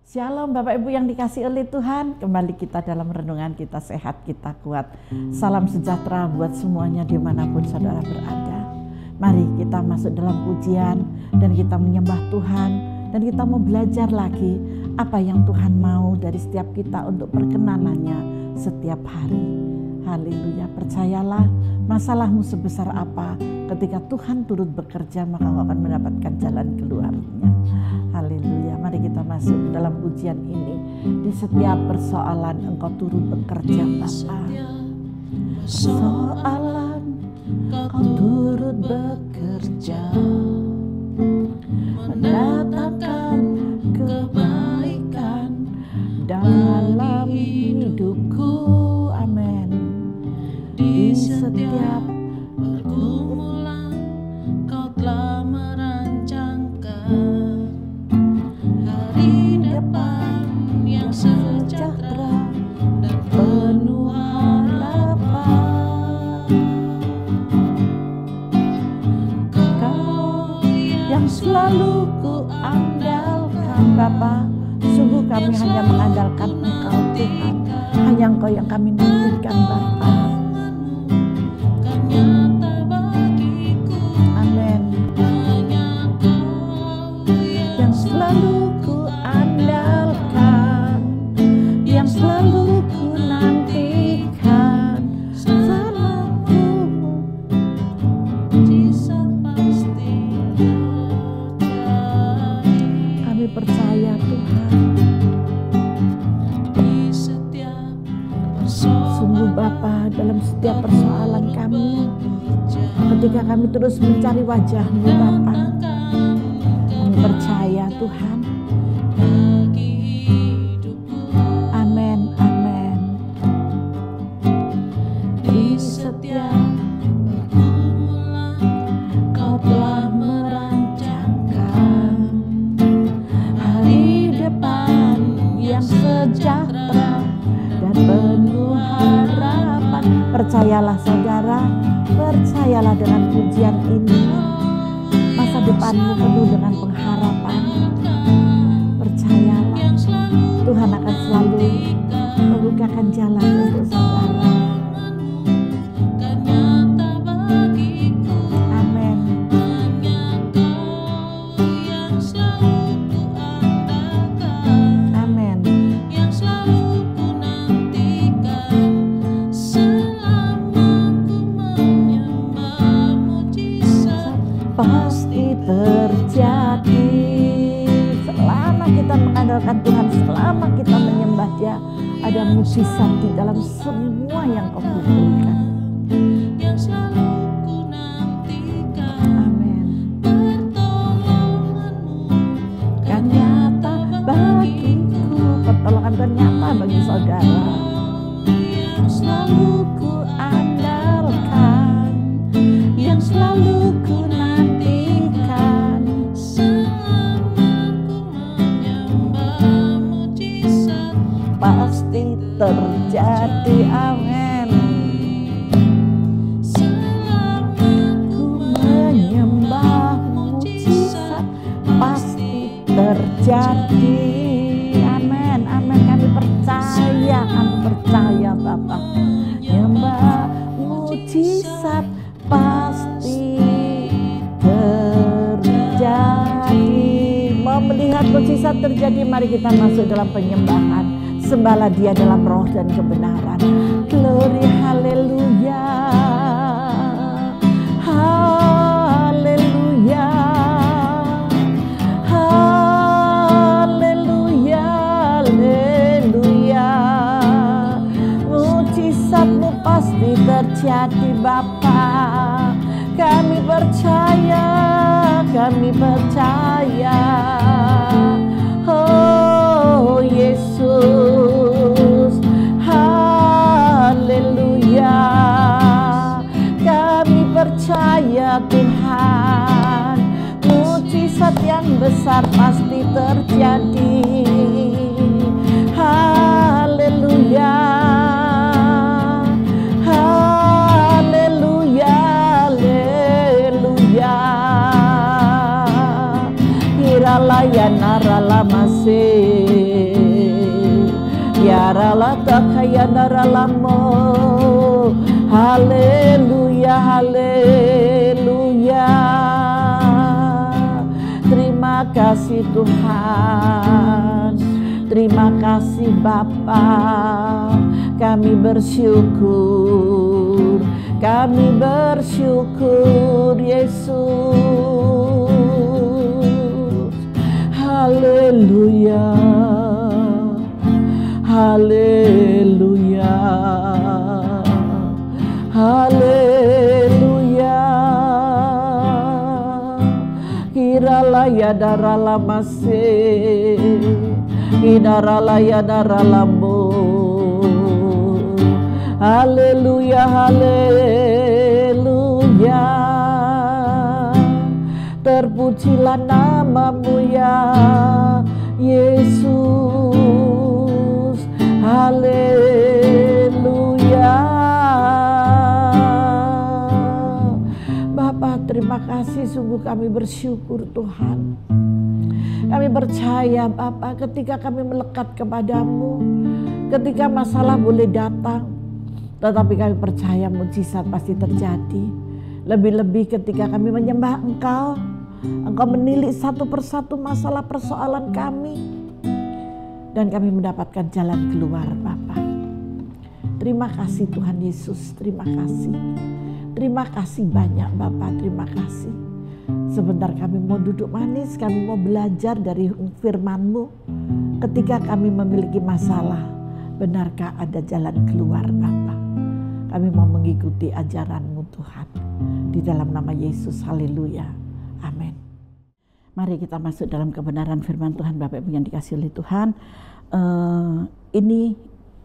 Shalom Bapak Ibu yang dikasih oleh Tuhan. Kembali kita dalam renungan, kita sehat, kita kuat. Salam sejahtera buat semuanya dimanapun saudara berada. Mari kita masuk dalam pujian dan kita menyembah Tuhan. Dan kita mau belajar lagi apa yang Tuhan mau dari setiap kita untuk perkenanannya setiap hari. Haleluya, percayalah masalahmu sebesar apa, ketika Tuhan turut bekerja maka engkau akan mendapatkan jalan keluarnya. Haleluya, mari kita masuk dalam pujian ini. Di setiap persoalan engkau turut bekerja Bapa. Persoalan engkau turut bekerja, mendatangkan kebaikan dalam hidupku. Amin. Di setiap pergumulan kau telah merancangkan hari depan yang sejahtera dan penuh harapan. Kau yang selalu ku andalkan Bapa, sungguh kami hanya mengandalkan Engkau Tuhan, hanya Engkau yang kami nantikan Bapa. Amin. Yang selalu ku andalkan, yang selalu ku nantikan, salahku mujizat pasti terjadi. Kami percaya Tuhan. Sungguh Bapa, dalam setiap persoalan kami, ketika kami terus mencari wajah-Mu Bapa, kami percaya Tuhan. Amin, amin. Di setiap pergumulan Kau telah merancangkan hari depan yang sejahtera dan penuh harapan. Percayalah saudara, percayalah dengan pujian ini. Masa depanmu penuh dengan pengharapan. Percayalah, Tuhan akan selalu membukakan jalan untuk saudara. Amin. Amin. Pasti terjadi selama kita mengandalkan Tuhan, selama kita menyembah Dia. Ada mukjizat di dalam semua yang Kau kumpulkan. Amin. Kan nyata bagiku, pertolongan Tuhan nyata bagi saudara. Yang selalu ku andalkan, yang selalu ku nantikan, pasti terjadi. Amin. Ku menyembah mujizat pasti terjadi. Amin, amin. Kami percaya Bapa. Menyembah mujizat pasti terjadi. Mau melihat mujizat terjadi, mari kita masuk dalam penyembahan. Sembahlah Dia dalam roh dan kebenaran. Glory, haleluya, haleluya, haleluya, haleluya. Mujizat-Mu pasti terjadi Bapa. Kami percaya, kami percaya. Oh Yesus, haleluya. Kami percaya Tuhan, mujizat yang besar pasti terjadi. Haleluya, haleluya, haleluya. Hiralaya narala masih naralamo. Haleluya, haleluya. Terima kasih Tuhan, terima kasih Bapa. Kami bersyukur, kami bersyukur Yesus. Haleluya, haleluya, haleluya. Kiralaya darala masih, idaralaya daralambo. Haleluya, haleluya. Terpujilah namamu ya Yesus. Haleluya. Bapa, terima kasih, sungguh kami bersyukur Tuhan. Kami percaya Bapa, ketika kami melekat kepadamu, ketika masalah boleh datang, tetapi kami percaya mujizat pasti terjadi. Lebih-lebih ketika kami menyembah Engkau, Engkau menilik satu persatu masalah persoalan kami, dan kami mendapatkan jalan keluar Bapa. Terima kasih Tuhan Yesus, terima kasih. Terima kasih banyak Bapa, terima kasih. Sebentar kami mau duduk manis, kami mau belajar dari firman-Mu. Ketika kami memiliki masalah, benarkah ada jalan keluar Bapa? Kami mau mengikuti ajaran-Mu Tuhan. Di dalam nama Yesus, haleluya, amin. Mari kita masuk dalam kebenaran firman Tuhan. Bapak Ibu yang dikasihi oleh Tuhan, ini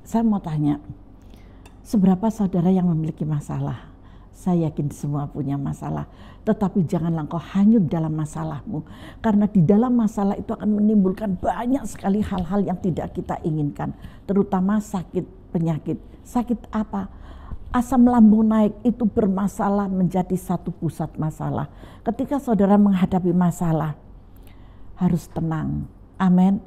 saya mau tanya, seberapa saudara yang memiliki masalah? Saya yakin semua punya masalah, tetapi janganlah engkau hanyut dalam masalahmu, karena di dalam masalah itu akan menimbulkan banyak sekali hal-hal yang tidak kita inginkan, terutama sakit, penyakit. Sakit apa? Asam lambung naik itu bermasalah, menjadi satu pusat masalah. Ketika saudara menghadapi masalah, harus tenang. Amin.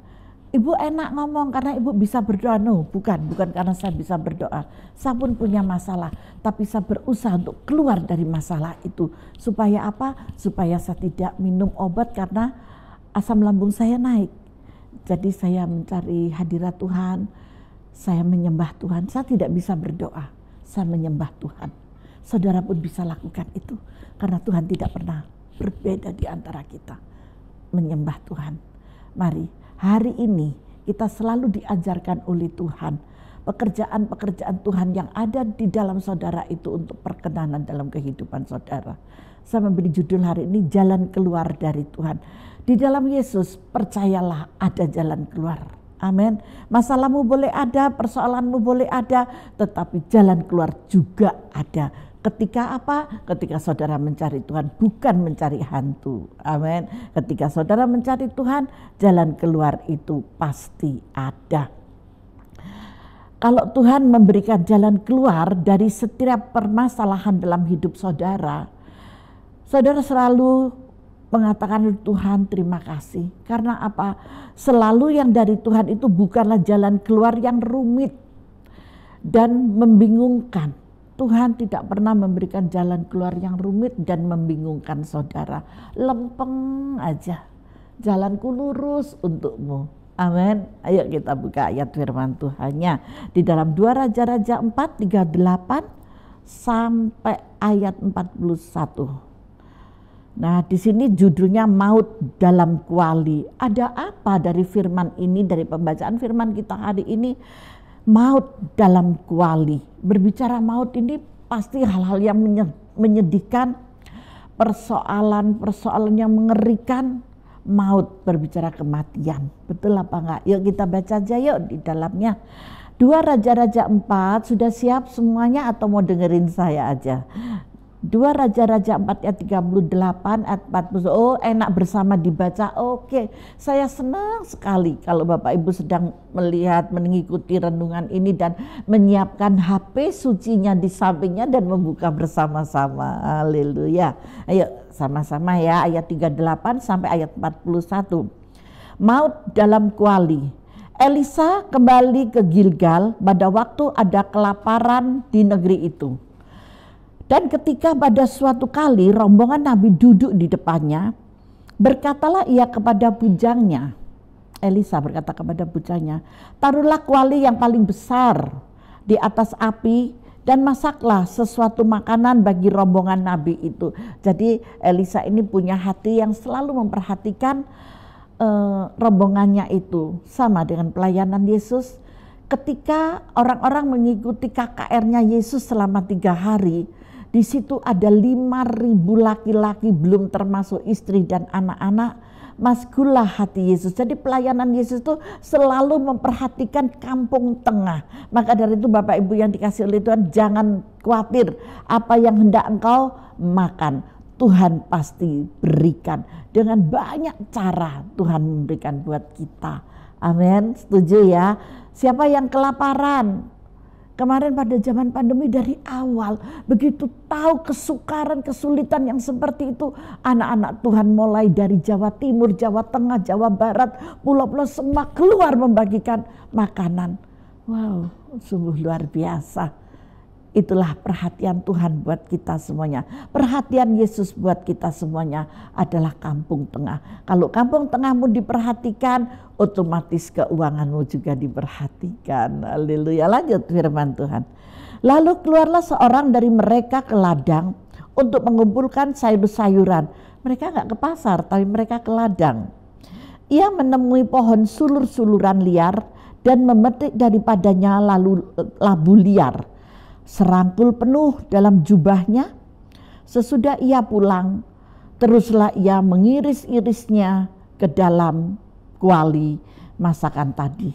Ibu enak ngomong karena ibu bisa berdoa. No, bukan karena saya bisa berdoa. Saya pun punya masalah, tapi saya berusaha untuk keluar dari masalah itu. Supaya apa? Supaya saya tidak minum obat karena asam lambung saya naik. Jadi saya mencari hadirat Tuhan, saya menyembah Tuhan. Saya tidak bisa berdoa, saya menyembah Tuhan. Saudara pun bisa lakukan itu, karena Tuhan tidak pernah berbeda di antara kita. Menyembah Tuhan. Mari. Hari ini kita selalu diajarkan oleh Tuhan pekerjaan-pekerjaan Tuhan yang ada di dalam saudara itu untuk perkenanan dalam kehidupan saudara. Saya memberi judul hari ini, jalan keluar dari Tuhan. Di dalam Yesus percayalah ada jalan keluar. Amin. Masalahmu boleh ada, persoalanmu boleh ada, tetapi jalan keluar juga ada. Ketika apa? Ketika saudara mencari Tuhan, bukan mencari hantu. Amin. Ketika saudara mencari Tuhan, jalan keluar itu pasti ada. Kalau Tuhan memberikan jalan keluar dari setiap permasalahan dalam hidup saudara, saudara selalu mengatakan Tuhan terima kasih. Karena apa? Selalu yang dari Tuhan itu bukanlah jalan keluar yang rumit dan membingungkan. Tuhan tidak pernah memberikan jalan keluar yang rumit dan membingungkan saudara. Lempeng aja, jalanku lurus untukmu. Amin. Ayo kita buka ayat firman Tuhannya di dalam 2 Raja-Raja 4:38 sampai ayat 41. Nah, di sini judulnya maut dalam kuali. Ada apa dari firman ini, dari pembacaan firman kita hari ini? Maut dalam kuali. Berbicara maut ini pasti hal-hal yang menyedihkan, persoalan-persoalan yang mengerikan. Maut berbicara kematian. Betul apa enggak? Yuk kita baca aja yuk di dalamnya. 2 Raja-Raja 4, sudah siap semuanya atau mau dengerin saya aja? 2 Raja-Raja 4 ayat 38 ayat 40. Oh, enak bersama dibaca. Oke, saya senang sekali kalau Bapak Ibu sedang melihat, mengikuti renungan ini dan menyiapkan HP sucinya di sampingnya dan membuka bersama-sama. Haleluya. Ayo sama-sama ya, ayat 38 sampai ayat 41. Maut dalam kuali. Elisa kembali ke Gilgal pada waktu ada kelaparan di negeri itu. Dan ketika pada suatu kali rombongan Nabi duduk di depannya, berkatalah ia kepada bujangnya, Elisa berkata kepada bujangnya, taruhlah kuali yang paling besar di atas api dan masaklah sesuatu makanan bagi rombongan Nabi itu. Jadi Elisa ini punya hati yang selalu memperhatikan rombongannya itu. Sama dengan pelayanan Yesus. Ketika orang-orang mengikuti KKR-nya Yesus selama 3 hari, di situ ada 5.000 laki-laki belum termasuk istri dan anak-anak. Masgullah hati Yesus. Jadi pelayanan Yesus itu selalu memperhatikan kampung tengah. Maka dari itu Bapak Ibu yang dikasihi oleh Tuhan, jangan khawatir apa yang hendak engkau makan, Tuhan pasti berikan. Dengan banyak cara Tuhan memberikan buat kita. Amin, setuju ya. Siapa yang kelaparan? Kemarin pada zaman pandemi dari awal, begitu tahu kesukaran, kesulitan yang seperti itu, anak-anak Tuhan mulai dari Jawa Timur, Jawa Tengah, Jawa Barat, pulau-pulau semua keluar membagikan makanan. Wow, sungguh luar biasa. Itulah perhatian Tuhan buat kita semuanya. Perhatian Yesus buat kita semuanya adalah kampung tengah. Kalau kampung tengahmu diperhatikan, otomatis keuanganmu juga diperhatikan. Haleluya. Lanjut firman Tuhan. Lalu keluarlah seorang dari mereka ke ladang untuk mengumpulkan sayur-sayuran. Mereka nggak ke pasar, tapi mereka ke ladang. Ia menemui pohon sulur-suluran liar dan memetik daripadanya labu liar. Serangkul penuh dalam jubahnya. Sesudah ia pulang, teruslah ia mengiris-irisnya ke dalam kuali masakan tadi.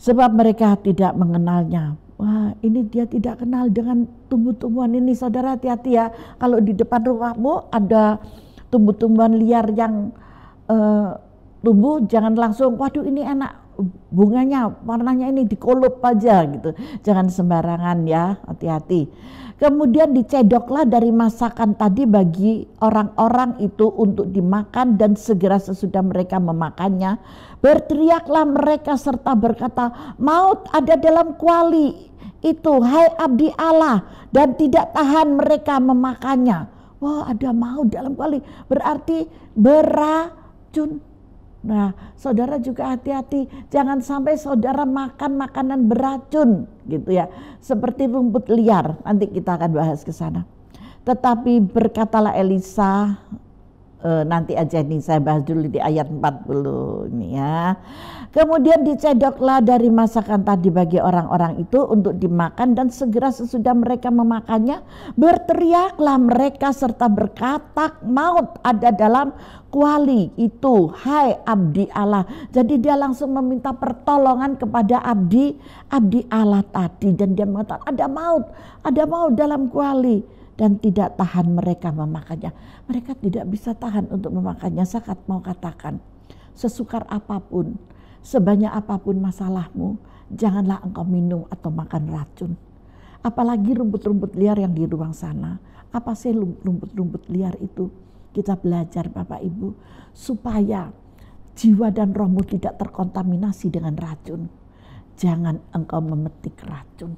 Sebab mereka tidak mengenalnya. Wah, ini dia tidak kenal dengan tumbuh-tumbuhan ini. Saudara, hati-hati ya. Kalau di depan rumahmu ada tumbuh-tumbuhan liar yang tumbuh, jangan langsung, waduh ini enak bunganya, warnanya ini dikolup aja gitu. Jangan sembarangan ya, hati-hati. Kemudian dicedoklah dari masakan tadi bagi orang-orang itu untuk dimakan, dan segera sesudah mereka memakannya, berteriaklah mereka serta berkata, maut ada dalam kuali itu, hai abdi Allah, dan tidak tahan mereka memakannya. Wah, ada maut dalam kuali, berarti beracun. Nah, saudara juga hati-hati, jangan sampai saudara makan makanan beracun gitu ya, seperti rumput liar. Nanti kita akan bahas ke sana. Tetapi berkatalah Elisa, nanti aja nih saya bahas dulu di ayat 40 ini ya. Kemudian dicedoklah dari masakan tadi bagi orang-orang itu untuk dimakan, dan segera sesudah mereka memakannya, berteriaklah mereka serta berkata, maut ada dalam kuali itu, hai abdi Allah. Jadi dia langsung meminta pertolongan kepada abdi Allah tadi, dan dia mengatakan ada maut dalam kuali, dan tidak tahan mereka memakannya. Mereka tidak bisa tahan untuk memakannya. Saya mau katakan, sesukar apapun, sebanyak apapun masalahmu, janganlah engkau minum atau makan racun. Apalagi rumput-rumput liar yang di ruang sana. Apa sih rumput-rumput liar itu? Kita belajar Bapak Ibu, supaya jiwa dan rohmu tidak terkontaminasi dengan racun. Jangan engkau memetik racun.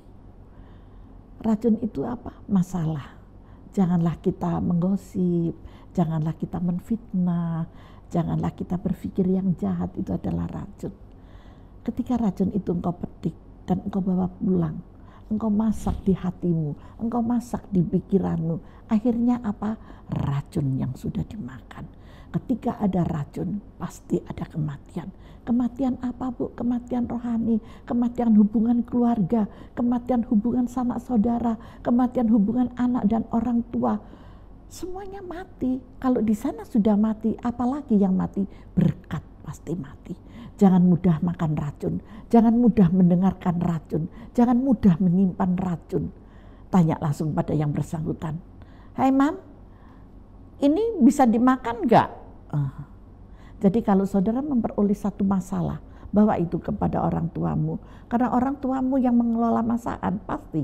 Racun itu apa? Masalah. Janganlah kita menggosip, janganlah kita menfitnah, janganlah kita berpikir yang jahat, itu adalah racun. Ketika racun itu engkau petik dan engkau bawa pulang, engkau masak di hatimu, engkau masak di pikiranmu, akhirnya apa? Racun yang sudah dimakan. Ketika ada racun, pasti ada kematian. Kematian apa, Bu? Kematian rohani, kematian hubungan keluarga, kematian hubungan sanak saudara, kematian hubungan anak dan orang tua. Semuanya mati. Kalau di sana sudah mati, apalagi yang mati? Berkat pasti mati. Jangan mudah makan racun, jangan mudah mendengarkan racun, jangan mudah menyimpan racun. Tanya langsung pada yang bersangkutan. Hai Mam, ini bisa dimakan enggak? Jadi kalau saudara memperoleh satu masalah, bawa itu kepada orang tuamu. Karena orang tuamu yang mengelola masakan pasti,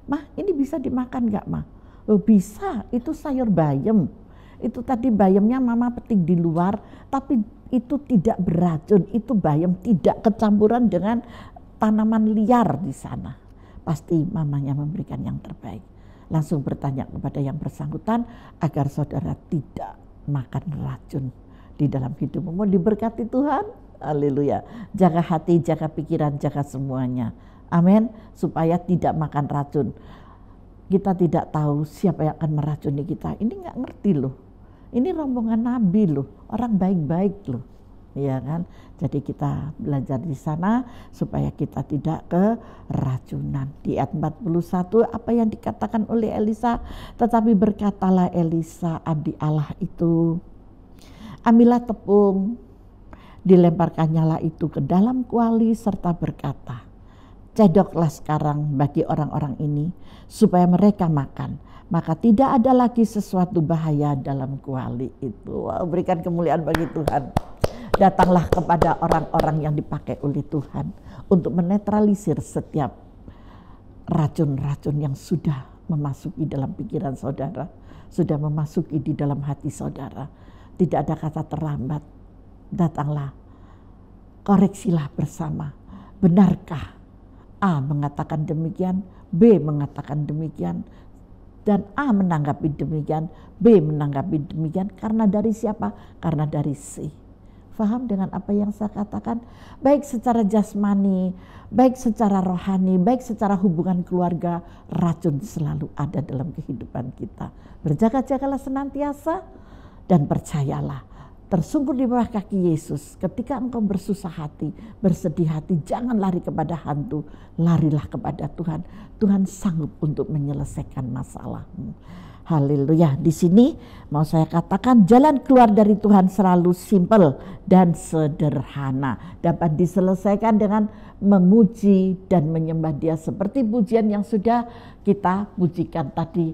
Mah ini bisa dimakan enggak Mah? Oh bisa, itu sayur bayam. Itu tadi bayamnya mama petik di luar, tapi itu tidak beracun, itu bayam, tidak kecampuran dengan tanaman liar di sana. Pasti mamanya memberikan yang terbaik. Langsung bertanya kepada yang bersangkutan agar saudara tidak makan racun di dalam hidupmu. Mau diberkati Tuhan? Haleluya. Jaga hati, jaga pikiran, jaga semuanya. Amin. Supaya tidak makan racun. Kita tidak tahu siapa yang akan meracuni kita. Ini nggak ngerti loh. Ini rombongan Nabi loh, orang baik-baik loh, ya kan? Jadi kita belajar di sana supaya kita tidak keracunan. Di ayat 41 apa yang dikatakan oleh Elisa, tetapi berkatalah Elisa abdi Allah itu, ambillah tepung, dilemparkannyalah itu ke dalam kuali serta berkata, cedoklah sekarang bagi orang-orang ini supaya mereka makan. Maka tidak ada lagi sesuatu bahaya dalam kuali itu. Wow, berikan kemuliaan bagi Tuhan. Datanglah kepada orang-orang yang dipakai oleh Tuhan untuk menetralisir setiap racun-racun yang sudah memasuki dalam pikiran saudara, sudah memasuki di dalam hati saudara. Tidak ada kata terlambat. Datanglah, koreksilah bersama. Benarkah A mengatakan demikian, B mengatakan demikian, dan A menanggapi demikian, B menanggapi demikian. Karena dari siapa? Karena dari C. Faham dengan apa yang saya katakan? Baik secara jasmani, baik secara rohani, baik secara hubungan keluarga, racun selalu ada dalam kehidupan kita. Berjaga-jagalah senantiasa dan percayalah, tersungkur di bawah kaki Yesus. Ketika engkau bersusah hati, bersedih hati, jangan lari kepada hantu, larilah kepada Tuhan. Tuhan sanggup untuk menyelesaikan masalahmu. Haleluya. Di sini mau saya katakan jalan keluar dari Tuhan selalu simpel dan sederhana. Dapat diselesaikan dengan memuji dan menyembah Dia seperti pujian yang sudah kita pujikan tadi.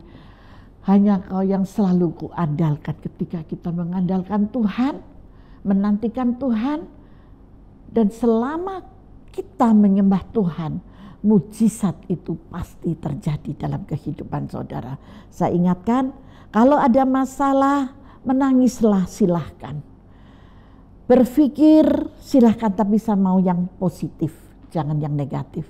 Hanya Kau yang selalu kuandalkan. Ketika kita mengandalkan Tuhan, menantikan Tuhan, dan selama kita menyembah Tuhan, mujizat itu pasti terjadi dalam kehidupan saudara. Saya ingatkan, kalau ada masalah, menangislah silahkan. Berpikir silahkan, tapi saya mau yang positif, jangan yang negatif.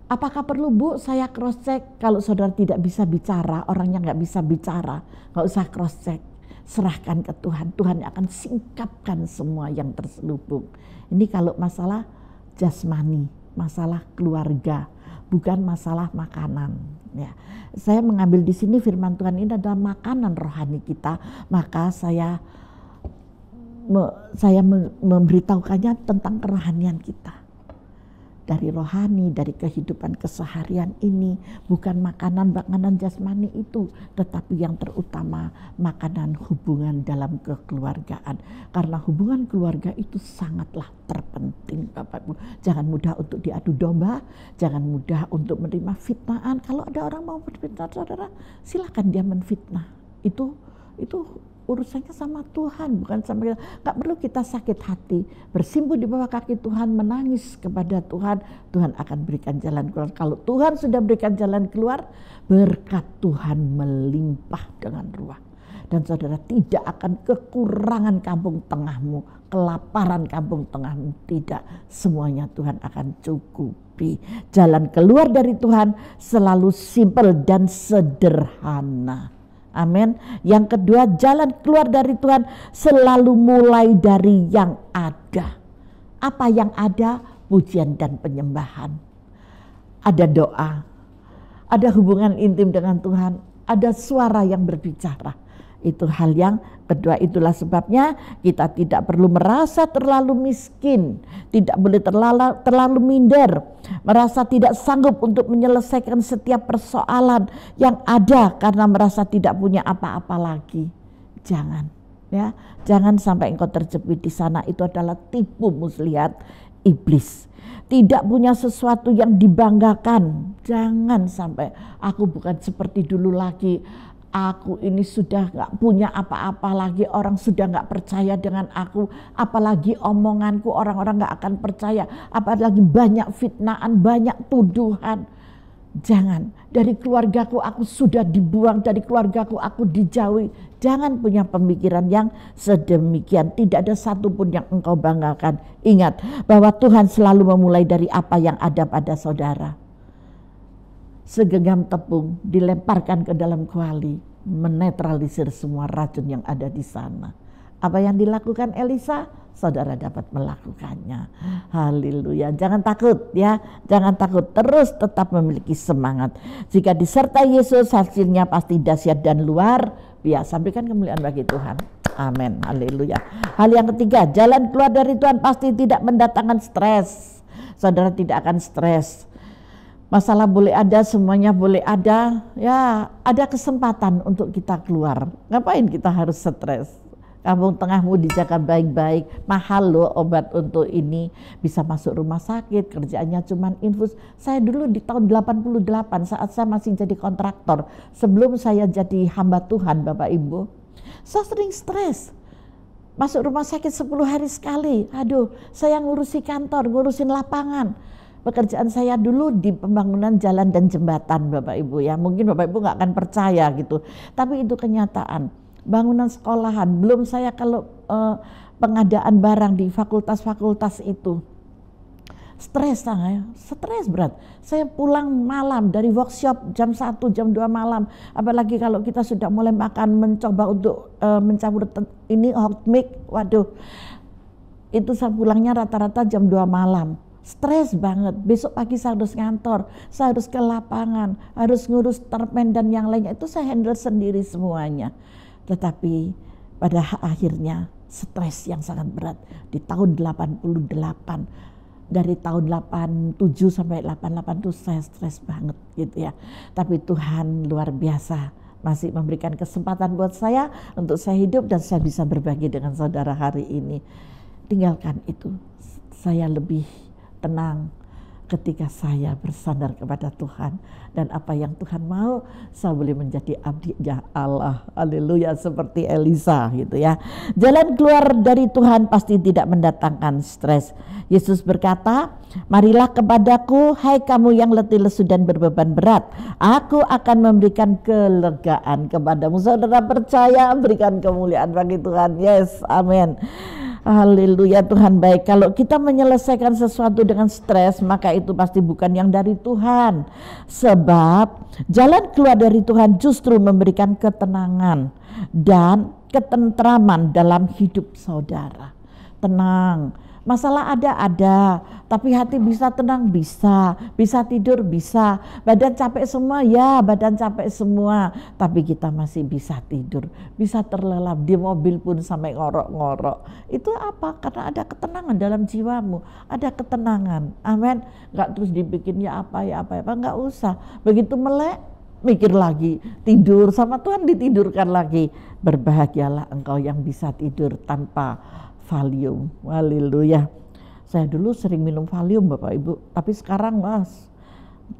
Apakah perlu Bu saya cross check? Kalau saudara tidak bisa bicara, orang yang nggak bisa bicara, nggak usah cross check. Serahkan ke Tuhan. Tuhan akan singkapkan semua yang terselubung. Ini kalau masalah jasmani, masalah keluarga, bukan masalah makanan. Ya, saya mengambil di sini firman Tuhan ini adalah makanan rohani kita. Maka saya memberitahukannya tentang kerohanian kita. Dari rohani, dari kehidupan keseharian ini, bukan makanan jasmani itu, tetapi yang terutama makanan hubungan dalam kekeluargaan. Karena hubungan keluarga itu sangatlah terpenting Bapak Ibu. Jangan mudah untuk diadu domba, jangan mudah untuk menerima fitnahan. Kalau ada orang mau berfitnah saudara, silakan dia menfitnah. Itu urusannya sama Tuhan, bukan sama kita. Gak perlu kita sakit hati, bersimpuh di bawah kaki Tuhan, menangis kepada Tuhan. Tuhan akan berikan jalan keluar. Kalau Tuhan sudah berikan jalan keluar, berkat Tuhan melimpah dengan ruah. Dan saudara tidak akan kekurangan kampung tengahmu, kelaparan kampung tengahmu, tidak. Semuanya Tuhan akan cukupi. Jalan keluar dari Tuhan selalu simpel dan sederhana. Amin. Yang kedua, jalan keluar dari Tuhan selalu mulai dari yang ada. Apa yang ada? Pujian dan penyembahan. Ada doa, ada hubungan intim dengan Tuhan, ada suara yang berbicara. Itu hal yang kedua. Itulah sebabnya kita tidak perlu merasa terlalu miskin, tidak boleh terlalu minder, merasa tidak sanggup untuk menyelesaikan setiap persoalan yang ada karena merasa tidak punya apa-apa lagi. Jangan, ya, jangan sampai engkau terjepit di sana. Itu adalah tipu muslihat iblis. Tidak punya sesuatu yang dibanggakan. Jangan sampai aku bukan seperti dulu lagi. Aku ini sudah gak punya apa-apa lagi, orang sudah gak percaya dengan aku, apalagi omonganku orang-orang gak akan percaya, apalagi banyak fitnahan, banyak tuduhan. Jangan, dari keluargaku aku sudah dibuang, dari keluargaku aku dijauhi. Jangan punya pemikiran yang sedemikian. Tidak ada satupun yang engkau banggakan. Ingat bahwa Tuhan selalu memulai dari apa yang ada pada saudara. Segenggam tepung dilemparkan ke dalam kuali, menetralisir semua racun yang ada di sana. Apa yang dilakukan Elisa, saudara dapat melakukannya. Haleluya. Jangan takut ya, jangan takut. Terus tetap memiliki semangat. Jika disertai Yesus, hasilnya pasti dahsyat dan luar biasa. Berikan kemuliaan bagi Tuhan. Amin. Haleluya. Hal yang ketiga, jalan keluar dari Tuhan pasti tidak mendatangkan stres. Saudara tidak akan stres. Masalah boleh ada, semuanya boleh ada. Ya, ada kesempatan untuk kita keluar. Ngapain kita harus stres? Kampung tengahmu dijaga baik-baik. Mahal loh obat untuk ini. Bisa masuk rumah sakit, kerjaannya cuma infus. Saya dulu di tahun 88 saat saya masih jadi kontraktor. Sebelum saya jadi hamba Tuhan, Bapak Ibu. Saya sering stres. Masuk rumah sakit 10 hari sekali. Aduh, saya ngurusi kantor, ngurusin lapangan. Pekerjaan saya dulu di pembangunan jalan dan jembatan, Bapak Ibu ya. Mungkin Bapak Ibu nggak akan percaya gitu. Tapi itu kenyataan. Bangunan sekolahan, belum saya kalau pengadaan barang di fakultas-fakultas itu. Stres saya, stres berat. Saya pulang malam dari workshop jam 1, jam 2 malam. Apalagi kalau kita sudah mulai makan, mencoba untuk mencampur ini hot mix. Waduh, itu saya pulangnya rata-rata jam 2 malam. Stres banget, besok pagi saya harus ngantor, saya harus ke lapangan, harus ngurus termen dan yang lainnya, itu saya handle sendiri semuanya. Tetapi pada akhirnya stres yang sangat berat di tahun 88, dari tahun 87 sampai 88 itu saya stres banget gitu ya. Tapi Tuhan luar biasa, masih memberikan kesempatan buat saya untuk saya hidup dan saya bisa berbagi dengan saudara hari ini. Tinggalkan itu, saya lebih tenang ketika saya bersandar kepada Tuhan, dan apa yang Tuhan mau saya boleh menjadi abdi-nya Allah. Haleluya, seperti Elisa gitu ya. Jalan keluar dari Tuhan pasti tidak mendatangkan stres. Yesus berkata, marilah kepadaku hai kamu yang letih lesu dan berbeban berat, aku akan memberikan kelegaan kepadamu. Saudara percaya, berikan kemuliaan bagi Tuhan. Yes, amin. Haleluya, Tuhan baik. Kalau kita menyelesaikan sesuatu dengan stres, maka itu pasti bukan yang dari Tuhan. Sebab jalan keluar dari Tuhan justru memberikan ketenangan dan ketentraman dalam hidup saudara. Tenang, masalah ada, tapi hati bisa tenang, bisa tidur, bisa. Badan capek semua, ya badan capek semua, tapi kita masih bisa tidur, bisa terlelap di mobil pun sampai ngorok-ngorok. Itu apa? Karena ada ketenangan dalam jiwamu, ada ketenangan. Amin. Nggak terus dibikinnya apa, nggak usah. Begitu melek, mikir lagi, tidur sama Tuhan ditidurkan lagi. Berbahagialah engkau yang bisa tidur tanpa Valium. Haleluya. Saya dulu sering minum Valium Bapak Ibu, tapi sekarang mas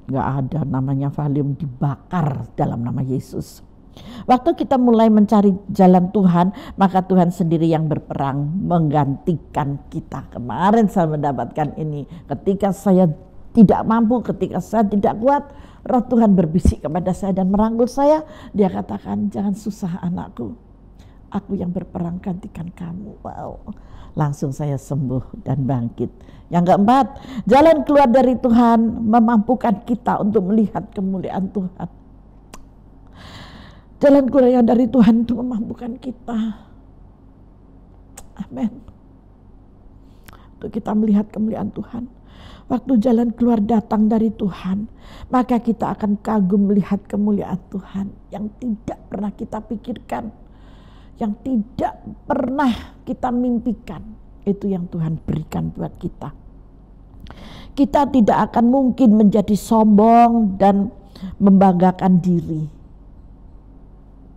nggak ada namanya Valium, dibakar dalam nama Yesus. Waktu kita mulai mencari jalan Tuhan, maka Tuhan sendiri yang berperang menggantikan kita. Kemarin saya mendapatkan ini, ketika saya tidak mampu, ketika saya tidak kuat, Roh Tuhan berbisik kepada saya dan merangkul saya. Dia katakan, jangan susah anakku, aku yang berperang gantikan kamu. Wow, langsung saya sembuh dan bangkit. Yang keempat, jalan keluar dari Tuhan memampukan kita untuk melihat kemuliaan Tuhan. Jalan keluar yang dari Tuhan itu memampukan kita. Amin. Untuk kita melihat kemuliaan Tuhan. Waktu jalan keluar datang dari Tuhan, maka kita akan kagum melihat kemuliaan Tuhan yang tidak pernah kita pikirkan, yang tidak pernah kita mimpikan. Itu yang Tuhan berikan buat kita. Kita tidak akan mungkin menjadi sombong dan membanggakan diri.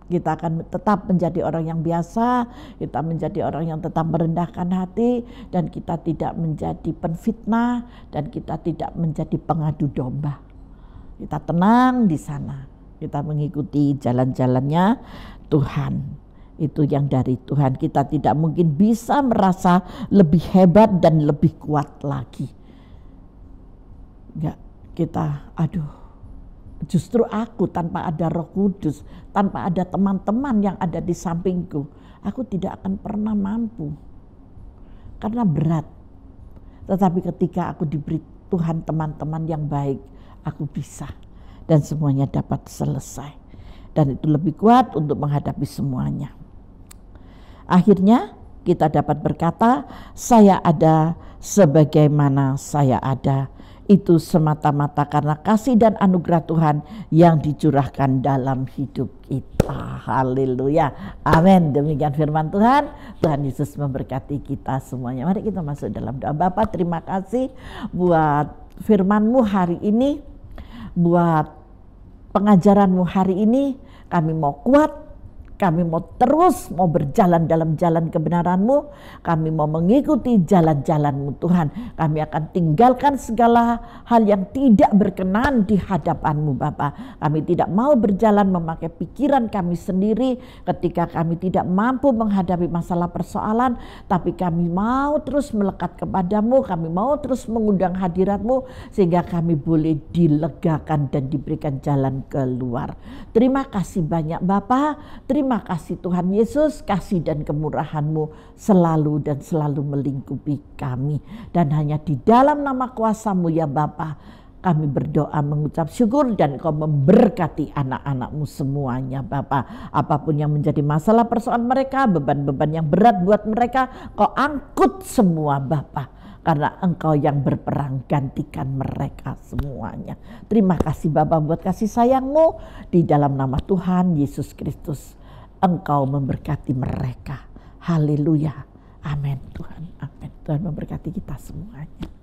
Kita akan tetap menjadi orang yang biasa, kita menjadi orang yang tetap merendahkan hati, dan kita tidak menjadi penfitnah, dan kita tidak menjadi pengadu domba. Kita tenang di sana, kita mengikuti jalan-jalannya Tuhan. Itu yang dari Tuhan. Kita tidak mungkin bisa merasa lebih hebat dan lebih kuat lagi. Enggak, kita justru aku tanpa ada Roh Kudus, tanpa ada teman-teman yang ada di sampingku, aku tidak akan pernah mampu. Karena berat. Tetapi ketika aku diberi Tuhan teman-teman yang baik, aku bisa. Dan semuanya dapat selesai. Dan itu lebih kuat untuk menghadapi semuanya. Akhirnya kita dapat berkata, saya ada sebagaimana saya ada. Itu semata-mata karena kasih dan anugerah Tuhan yang dicurahkan dalam hidup kita. Haleluya. Amin. Demikian firman Tuhan. Tuhan Yesus memberkati kita semuanya. Mari kita masuk dalam doa. Bapa, terima kasih buat firman-Mu hari ini. Buat pengajaran-Mu hari ini. Kami mau kuat. Kami mau terus mau berjalan dalam jalan kebenaran-Mu. Kami mau mengikuti jalan-jalan-Mu Tuhan. Kami akan tinggalkan segala hal yang tidak berkenan di hadapan-Mu Bapa. Kami tidak mau berjalan memakai pikiran kami sendiri ketika kami tidak mampu menghadapi masalah persoalan. Tapi kami mau terus melekat kepada-Mu. Kami mau terus mengundang hadirat-Mu sehingga kami boleh dilegakan dan diberikan jalan keluar. Terima kasih banyak Bapa. Terima kasih Tuhan Yesus, kasih dan kemurahan-Mu selalu dan selalu melingkupi kami. Dan hanya di dalam nama kuasa-Mu ya Bapa, kami berdoa mengucap syukur dan Engkau memberkati anak-anak-Mu semuanya Bapa. Apapun yang menjadi masalah persoalan mereka, beban-beban yang berat buat mereka, Kau angkut semua Bapa. Karena Engkau yang berperang, gantikan mereka semuanya. Terima kasih Bapa buat kasih sayang-Mu. Di dalam nama Tuhan Yesus Kristus, Engkau memberkati mereka. Haleluya. Amin Tuhan. Amin. Tuhan memberkati kita semuanya.